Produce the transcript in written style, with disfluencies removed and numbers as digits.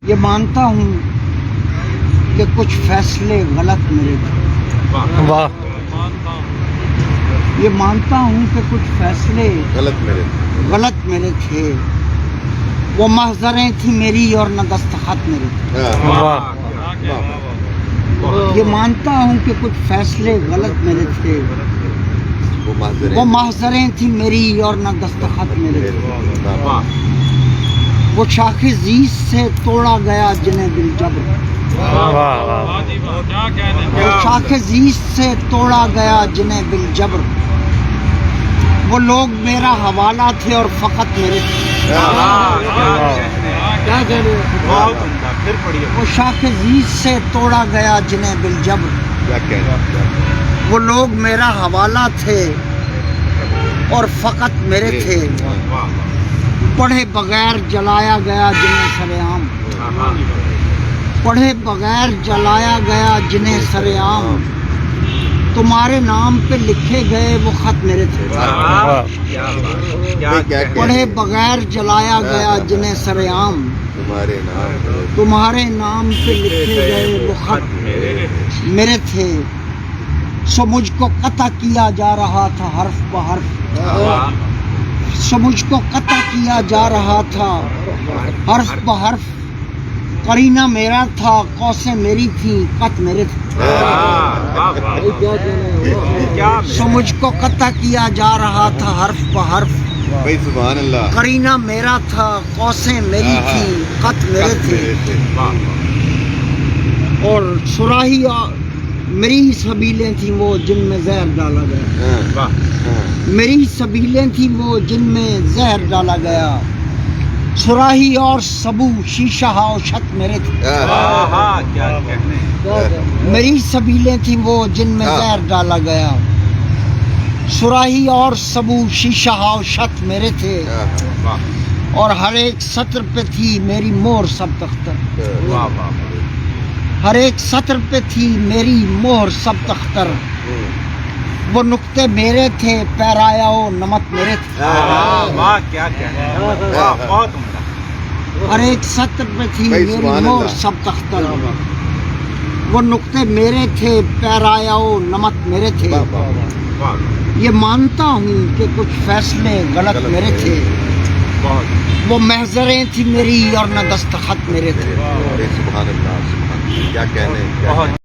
یہ مانتا ہوں کہ کچھ فیصلے غلط میرے تھے۔ واہ، یہ مانتا ہوں کہ کچھ فیصلے غلط میرے تھے، وہ محضریں تھیں میری اور نہ دستخط میرے تھے۔ واہ، یہ مانتا ہوں کہ کچھ فیصلے غلط میرے تھے، وہ محضریں تھیں میری اور نہ دستخط میرے تھے۔ وہ شاخ زیست سے توڑا گیا جنہیں بالجبر، واہ، واہ، وہ شاخ زیست سے توڑا گیا جنہیں بالجبر، وہ لوگ میرا حوالہ تھے اور فقط میرے تھے۔ کیا کہہ رہے ہو؟ وہ شاخ زیست سے توڑا گیا جنہیں بالجبر، وہ لوگ میرا حوالہ تھے اور فقط میرے تھے، پڑھے بغیر جلایا گیا جنہیں سر عام، پڑھے بغیر جلایا گیا جنہیں سر عام، تمہارے نام پہ لکھے گئے وہ خط میرے تھے۔ پڑھے بغیر جلایا گیا جنہیں سر عام، تمہارے نام پہ لکھے گئے وہ خط میرے تھے۔ سو مجھ کو قطع کیا جا رہا تھا حرف بحرف، سو مجھ کو قطع کیا جا رہا تھا حرف بحرف، قرینہ میرا تھا قوسیں میری تھیں قط میرے تھے۔ سو مجھ کو قطع کیا جا رہا تھا حرف بحرف، قرینہ میرا تھا قوسیں میری تھیں قط میرے تھے۔ اور سراہی میری سبیلیں تھیں وہ جن میں زہر ڈالا گیا، میری سبیلیں تھیں وہ جن میں زہر ڈالا گیا، سراہی اور سبو شیشہ و شت میرے تھے۔ میری سبیلیں تھیں وہ جن میں زہر ڈالا گیا، سراہی اور سبو شیشہ و شت میرے تھے، اور ہر ایک سطر پہ تھی میری مہر سب تختر، ہر ایک سطر پہ تھی میری مہر سب تختر، وہ نقطے میرے تھے پیرایا و نمت میرے تھے۔ ہر ایک سطر پہ تھی میری مہر سب تختر، وہ نقطے میرے تھے پیرایا و نمت میرے تھے۔ یہ مانتا ہوں کہ کچھ فیصلے غلط میرے تھے، وہ محضریں تھی میری اور نہ دستخط میرے تھے۔ سبحان اللہ، کیا کہنے